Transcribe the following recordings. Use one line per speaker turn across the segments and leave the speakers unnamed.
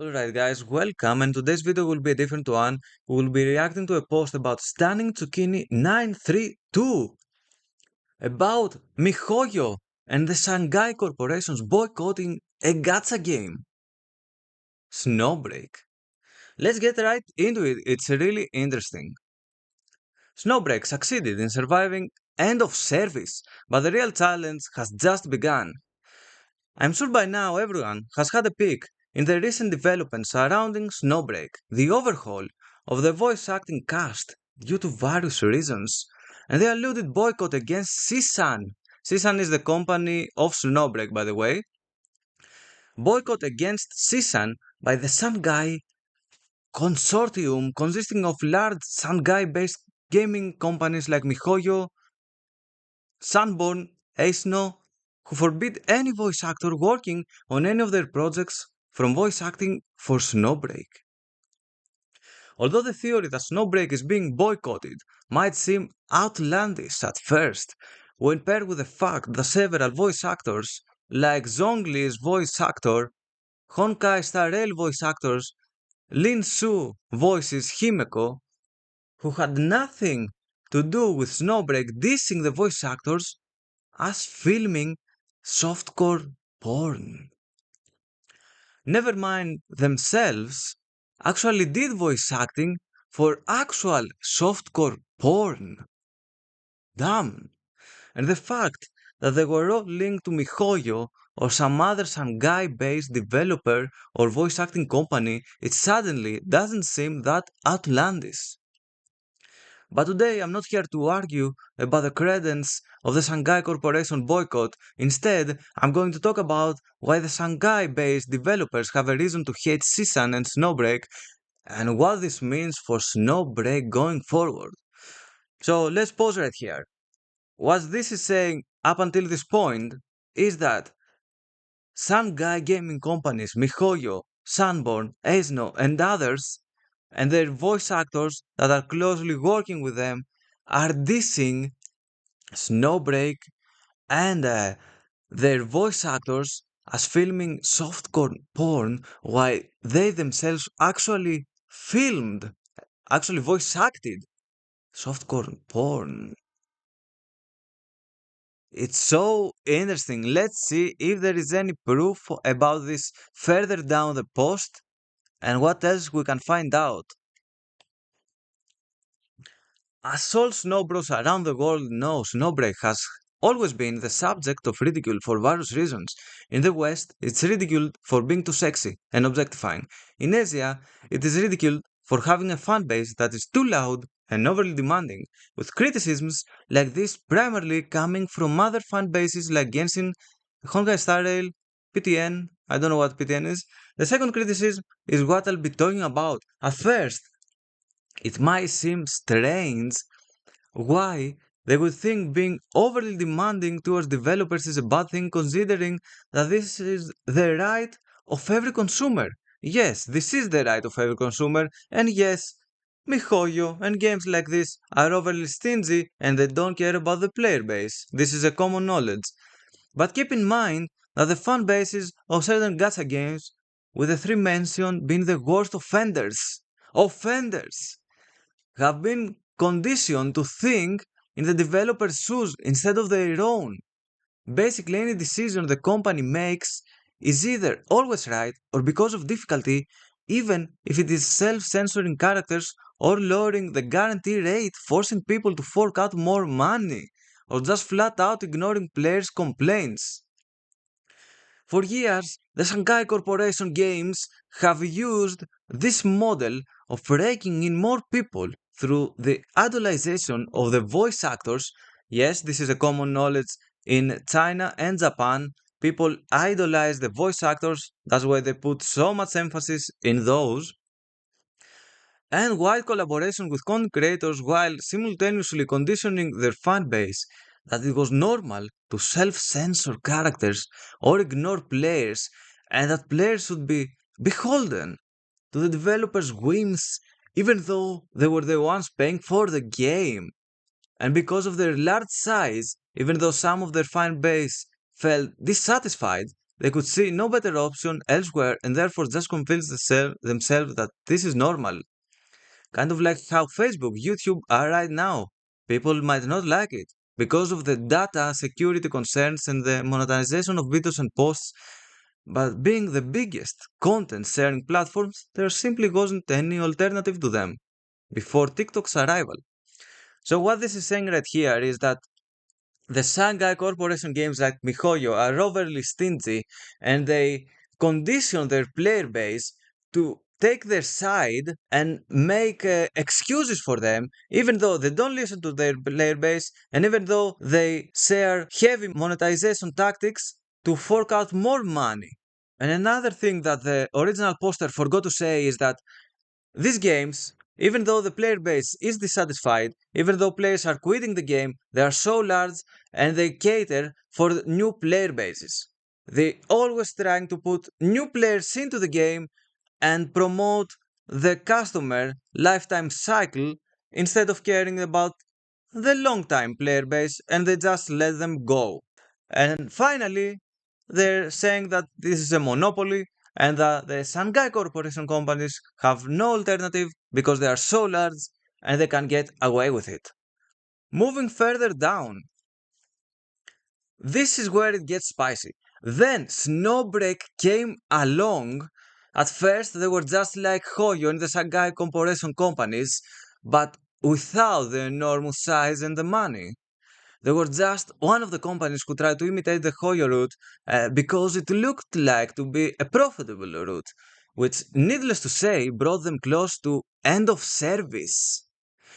Alright guys, welcome, and today's video will be a different one. We will be reacting to a post about Stunning Zucchini 932 about Mihoyo and the Shanghai Corporations boycotting a gacha game, Snowbreak. Let's get right into it, it's really interesting. Snowbreak succeeded in surviving end of service, but the real challenge has just begun. I'm sure by now everyone has had a peek in the recent developments surrounding Snowbreak, the overhaul of the voice acting cast due to various reasons, and the alluded boycott against Seasun. Seasun is the company of Snowbreak, by the way. Boycott against Seasun by the Shanghai consortium consisting of large Shanghai based gaming companies like Mihoyo, Sunborn, AISNO, who forbid any voice actor working on any of their projects from voice acting for Snowbreak. Although the theory that Snowbreak is being boycotted might seem outlandish at first, when paired with the fact that several voice actors, like Zhongli's voice actor, Honkai Star Rail voice actors, Lin Su voices Himeko, who had nothing to do with Snowbreak dissing the voice actors as filming softcore porn. Never mind themselves actually did voice acting for actual softcore porn. Damn. And the fact that they were all linked to Mihoyo or some other Shanghai based developer or voice acting company, it suddenly doesn't seem that outlandish. But today I'm not here to argue about the credence of the Shanghai Corporation boycott. Instead, I'm going to talk about why the Shanghai based developers have a reason to hate Seasun and Snowbreak and what this means for Snowbreak going forward. So let's pause right here. What this is saying up until this point is that Shanghai gaming companies, Mihoyo, Sunborn, AISNO, and others, and their voice actors that are closely working with them, are dissing Snowbreak and their voice actors as filming softcore porn while they themselves actually voice acted softcore porn. It's so interesting. Let's see if there is any proof about this further down the post and what else we can find out. As all snowbros around the world know, Snowbreak has always been the subject of ridicule for various reasons. In the West, it's ridiculed for being too sexy and objectifying. In Asia, it is ridiculed for having a fanbase that is too loud and overly demanding, with criticisms like this primarily coming from other fanbases like Genshin, Honkai Star Rail, PTN. I don't know what PTN is. The second criticism is what I'll be talking about. At first, it might seem strange why they would think being overly demanding towards developers is a bad thing, considering that this is the right of every consumer. Yes, this is the right of every consumer, and yes, Mihoyo and games like this are overly stingy and they don't care about the player base. This is a common knowledge. But keep in mind that the fan bases of certain gacha games, with the three mentioned being the worst offenders, have been conditioned to think in the developer's shoes instead of their own. Basically, any decision the company makes is either always right or because of difficulty, even if it is self censoring characters or lowering the guarantee rate, forcing people to fork out more money, or just flat out ignoring players' complaints. For years, the Shanghai Corporation games have used this model of raking in more people through the idolization of the voice actors. Yes, this is a common knowledge in China and Japan. People idolize the voice actors, that's why they put so much emphasis in those. And wide collaboration with content creators while simultaneously conditioning their fan base that it was normal to self-censor characters or ignore players and that players should be beholden to the developers' whims even though they were the ones paying for the game. And because of their large size, even though some of their fan base felt dissatisfied, They could see no better option elsewhere and therefore just convince themselves that this is normal. Kind of like how Facebook, YouTube are right now. People might not like it because of the data security concerns and the monetization of videos and posts, but being the biggest content sharing platforms, there simply wasn't any alternative to them before TikTok's arrival. So what this is saying right here is that the Shanghai Corporation games like Mihoyo are overly stingy and they condition their player base to take their side and make excuses for them, even though they don't listen to their player base and even though they share heavy monetization tactics to fork out more money. And another thing that the original poster forgot to say is that these games, even though the player base is dissatisfied, even though players are quitting the game, they are so large and they cater for new player bases. They always trying to put new players into the game and promote the customer lifetime cycle instead of caring about the long time player base and they just let them go. And finally, they're saying that this is a monopoly and that the Shanghai Corporation companies have no alternative because they are so large and they can get away with it. Moving further down, this is where it gets spicy. Then Snowbreak came along. At first, they were just like Hoyo and the Shanghai Corporation companies, but without the enormous size and the money. They were just one of the companies who tried to imitate the Hoyo route because it looked like to be a profitable route, which, needless to say, brought them close to end of service.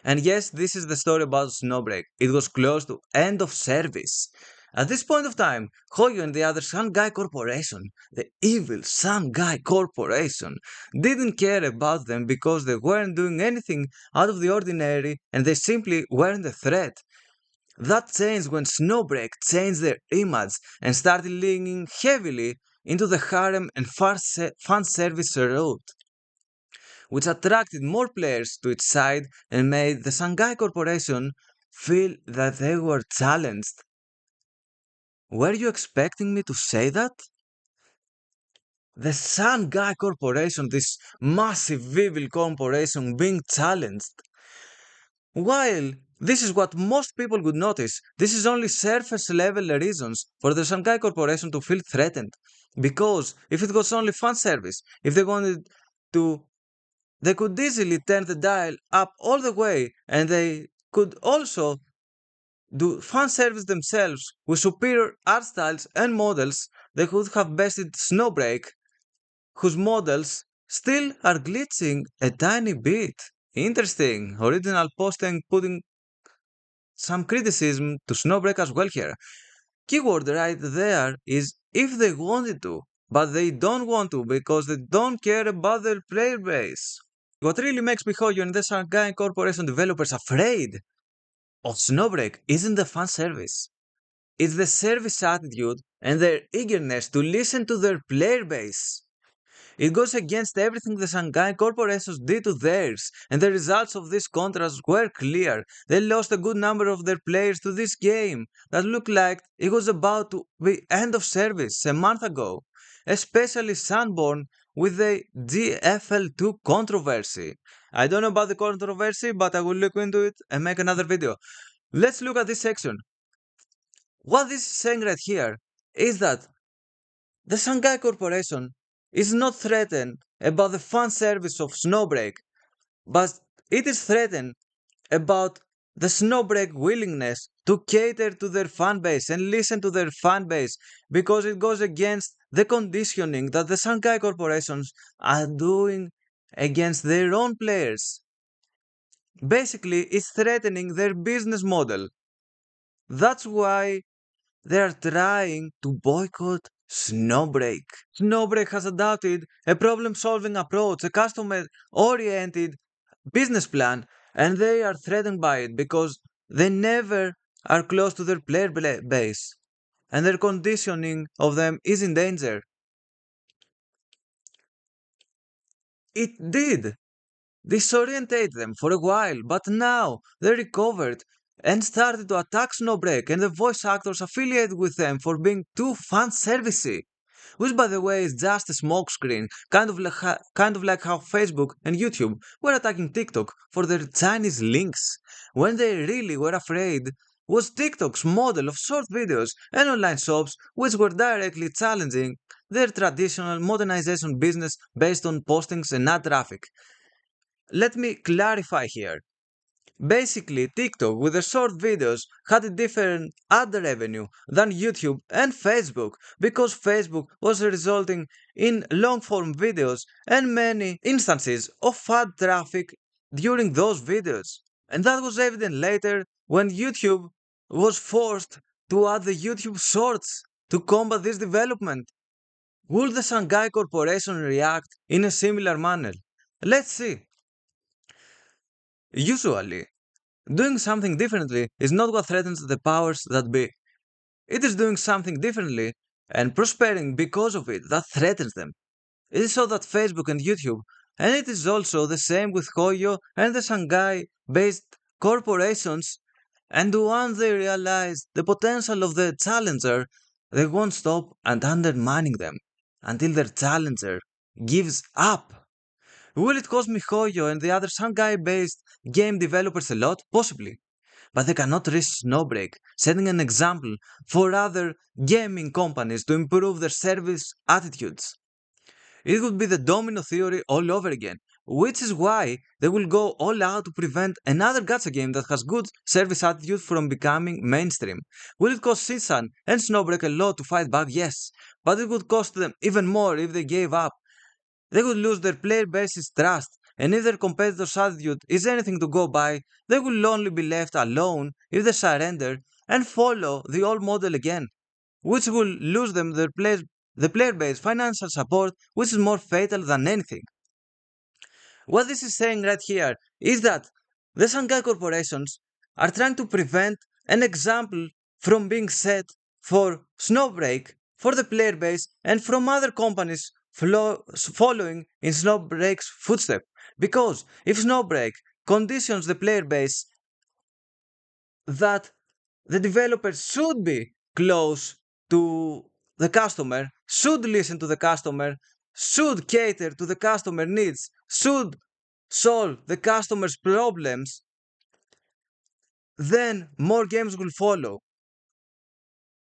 And yes, this is the story about Snowbreak. It was close to end of service. At this point of time, Hoyo and the other Shanghai Corporation, the evil Shanghai Corporation, didn't care about them because they weren't doing anything out of the ordinary and they simply weren't a threat. That changed when Snowbreak changed their image and started leaning heavily into the harem and fan service route, which attracted more players to its side and made the Shanghai Corporation feel that they were challenged. Were you expecting me to say that? The Shanghai Corporation, this massive evil corporation being challenged. While this is what most people would notice, this is only surface level reasons for the Shanghai Corporation to feel threatened. Because if it was only fan service, if they wanted to, they could easily turn the dial up all the way and they could also do fan service themselves with superior art styles and models. They could have bested Snowbreak, whose models still are glitching a tiny bit. Interesting. Original posting putting some criticism to Snowbreak as well here. Keyword right there is if they wanted to, but they don't want to because they don't care about their player base. What really makes MiHoYo and the Shanghai Corporation developers afraid of Snowbreak isn't the fan service. It's the service attitude and their eagerness to listen to their player base. It goes against everything the Shanghai corporations did to theirs, and the results of this contrast were clear. They lost a good number of their players to this game that looked like it was about to be end of service a month ago, especially Sunborn with the GFL2 controversy. I don't know about the controversy, but I will look into it and make another video. Let's look at this section. What this is saying right here is that the Shanghai Corporation is not threatened about the fan service of Snowbreak, but it is threatened about the Snowbreak willingness to cater to their fan base and listen to their fan base because it goes against the conditioning that the Shanghai corporations are doing against their own players. Basically, it's threatening their business model. That's why they are trying to boycott Snowbreak. Snowbreak has adopted a problem-solving approach, a customer-oriented business plan, and they are threatened by it because they never are close to their player base, and their conditioning of them is in danger. It did disorientate them for a while, but now they recovered and started to attack Snowbreak and the voice actors affiliated with them for being too fan servicey. which by the way is just a smokescreen, kind of like how Facebook and YouTube were attacking TikTok for their Chinese links, when they really were afraid was TikTok's model of short videos and online shops, which were directly challenging their traditional modernization business based on postings and ad traffic. Let me clarify here. Basically, TikTok with the short videos had a different ad revenue than YouTube and Facebook because Facebook was resulting in long form videos and many instances of ad traffic during those videos. And that was evident later when YouTube was forced to add the YouTube Shorts to combat this development. Will the Shanghai Corporation react in a similar manner? Let's see. Usually, doing something differently is not what threatens the powers that be. It is doing something differently and prospering because of it that threatens them. It is so that Facebook and YouTube, and it is also the same with Hoyo and the Shanghai based corporations, and once they realize the potential of the challenger, they won't stop and undermining them until their challenger gives up. Will it cost MiHoYo and the other Shanghai-based game developers a lot? Possibly. But they cannot risk Snowbreak, setting an example for other gaming companies to improve their service attitudes. It would be the domino theory all over again, which is why they will go all out to prevent another gacha game that has good service attitude from becoming mainstream. Will it cost Seasun and Snowbreak a lot to fight back? Yes, but it would cost them even more if they gave up. They would lose their player base's trust, and if their competitor's attitude is anything to go by, they will only be left alone if they surrender and follow the old model again, which will lose them the player base financial support, which is more fatal than anything. What this is saying right here is that the Shanghai corporations are trying to prevent an example from being set for Snowbreak for the player base and from other companies following in Snowbreak's footsteps. Because if Snowbreak conditions the player base that the developer should be close to the customer, should listen to the customer, should cater to the customer needs, should solve the customer's problems, then more games will follow.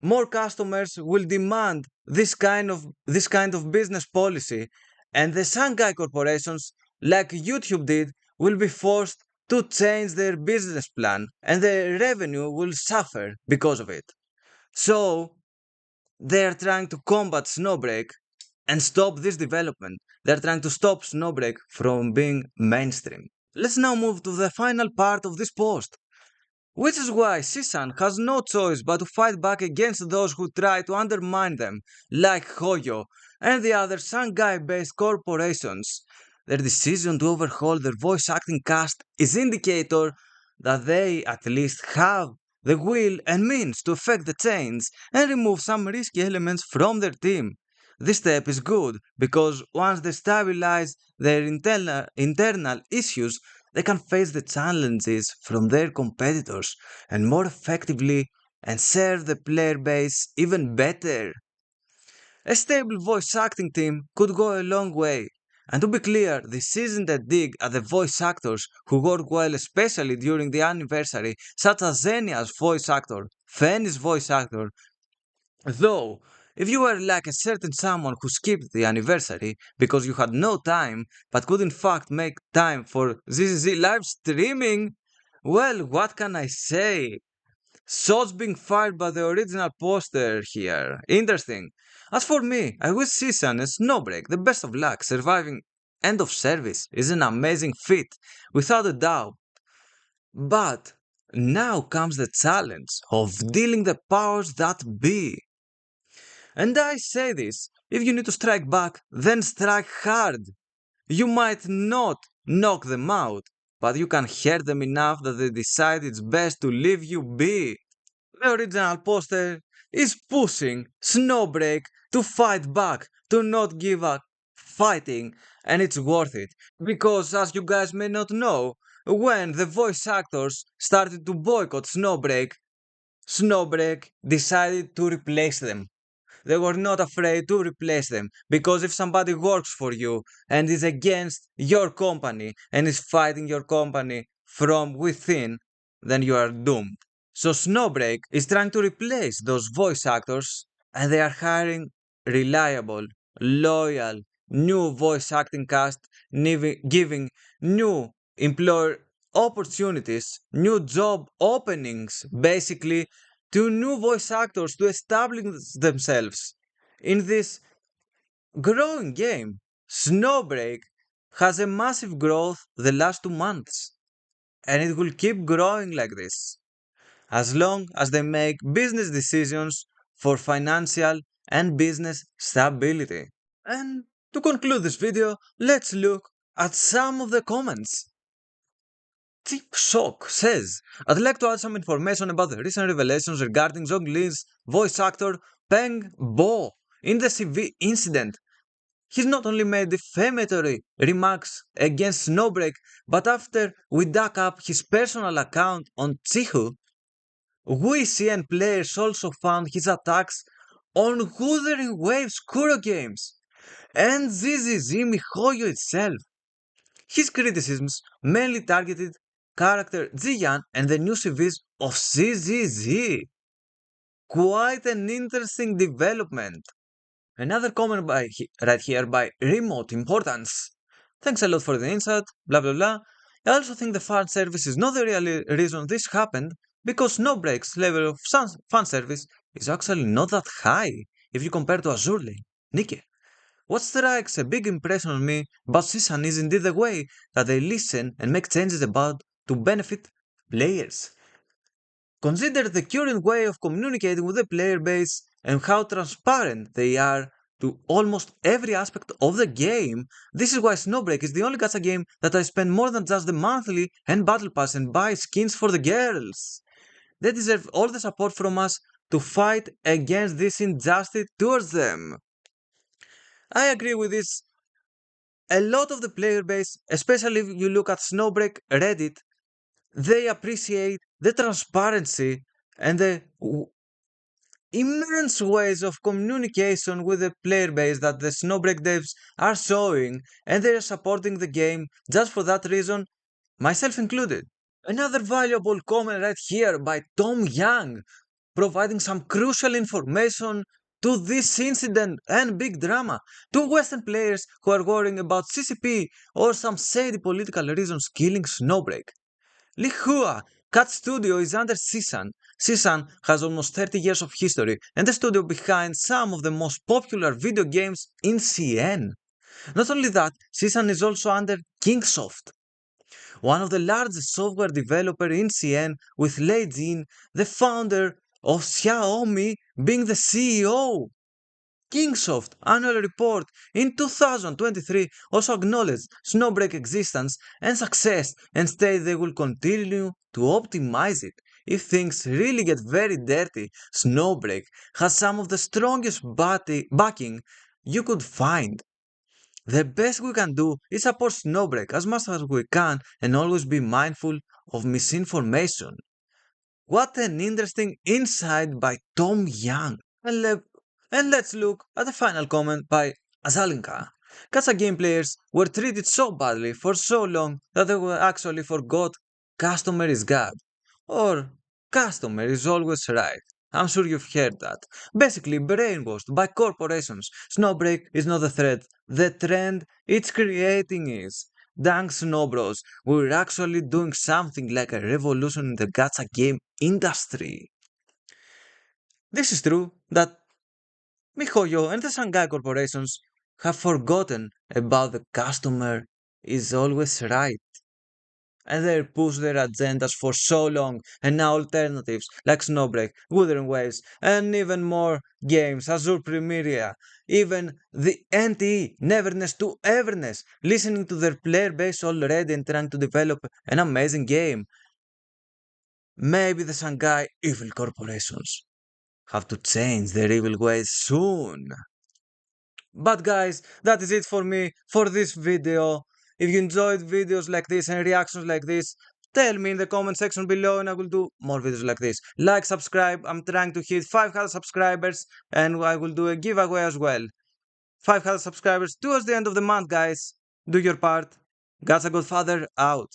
More customers will demand this kind of business policy, and the Shanghai corporations, like YouTube did, will be forced to change their business plan, and their revenue will suffer because of it. So they are trying to combat Snowbreak and stop this development. They're trying to stop Snowbreak from being mainstream. Let's now move to the final part of this post. Which is why Seasun has no choice but to fight back against those who try to undermine them, like Hoyo and the other Shanghai-based corporations. Their decision to overhaul their voice acting cast is indicator that they at least have the will and means to effect the change and remove some risky elements from their team. This step is good because once they stabilize their internal issues, they can face the challenges from their competitors and more effectively and serve the player base even better. A stable voice acting team could go a long way. And to be clear, this isn't a dig at the voice actors who work well especially during the anniversary, such as Zenia's voice actor, Fanny's voice actor. Though, if you were like a certain someone who skipped the anniversary because you had no time but could in fact make time for ZZZ live streaming, well, what can I say? Shots being fired by the original poster here. Interesting. As for me, I wish Seasun and Snowbreak the best of luck. Surviving end of service is an amazing feat, without a doubt. But now comes the challenge of dealing the powers that be. And I say this, if you need to strike back, then strike hard. You might not knock them out, but you can hurt them enough that they decide it's best to leave you be. The original poster is pushing Snowbreak to fight back, to not give up fighting, and it's worth it. Because as you guys may not know, when the voice actors started to boycott Snowbreak, Snowbreak decided to replace them. They were not afraid to replace them, because if somebody works for you and is against your company and is fighting your company from within, then you are doomed. So Snowbreak is trying to replace those voice actors, and they are hiring reliable, loyal, new voice acting cast, giving new employer opportunities, new job openings, basically, to new voice actors to establish themselves in this growing game. Snowbreak has a massive growth the last 2 months, and it will keep growing like this as long as they make business decisions for financial and business stability. And to conclude this video, let's look at some of the comments. Deep Shock says, I'd like to add some information about the recent revelations regarding Zhongli's voice actor Peng Bo in the CV incident. He's not only made defamatory remarks against Snowbreak, but after we dug up his personal account on Chihu, we CN players also found his attacks on Wuthering Waves Kuro games and ZZZ Mihoyo itself. His criticisms mainly targeted character Ziyan and the new CVs of ZZZ. Quite an interesting development. Another comment right here by Remote Importance. Thanks a lot for the insight, blah blah blah. I also think the fan service is not the real reason this happened, because Snowbreak's level of fan service is actually not that high if you compare to Azure Lane. Nikke. What strikes a big impression on me about Seasun is indeed the way that they listen and make changes about to benefit players. Consider the current way of communicating with the player base and how transparent they are to almost every aspect of the game. This is why Snowbreak is the only gacha game that I spend more than just the monthly and battle pass and buy skins for the girls. They deserve all the support from us to fight against this injustice towards them. I agree with this. A lot of the player base, especially if you look at Snowbreak Reddit, they appreciate the transparency and the immense ways of communication with the player base that the Snowbreak devs are showing, and they are supporting the game just for that reason, myself included. Another valuable comment right here by Tom Young, providing some crucial information to this incident and big drama to Western players who are worrying about CCP or some shady political reasons killing Snowbreak. Lihua Cat Studio is under Seasun. Seasun has almost 30 years of history and the studio behind some of the most popular video games in CN. Not only that, Seasun is also under Kingsoft, one of the largest software developer in CN, with Lei Jin, the founder of Xiaomi, being the CEO. Kingsoft annual report in 2023 also acknowledged Snowbreak existence and success and stated they will continue to optimize it. If things really get very dirty, Snowbreak has some of the strongest backing you could find. The best we can do is support Snowbreak as much as we can and always be mindful of misinformation. What an interesting insight by Tom Young. And let's look at the final comment by Azalinka. Gacha game players were treated so badly for so long that they actually forgot customer is God. Or customer is always right. I'm sure you've heard that. Basically brainwashed by corporations. Snowbreak is not a threat. The trend it's creating is. Thanks Snowbros, we're actually doing something like a revolution in the gacha game industry. This is true that Mihoyo and the Shanghai Corporations have forgotten about the customer is always right. And they pushed their agendas for so long, and now alternatives like Snowbreak, Wuthering Waves, and even more games, Azure Premieria, even the NTE, Neverness to Everness, listening to their player base already and trying to develop an amazing game. Maybe the Shanghai evil corporations have to change their evil ways soon. But guys, that is it for me for this video. If you enjoyed videos like this and reactions like this, Tell me in the comment section below and I will do more videos like this. Like, subscribe, I'm trying to hit 500 subscribers and I will do a giveaway as well. 500 subscribers towards the end of the month, guys. Do your part. Gacha Godfather out.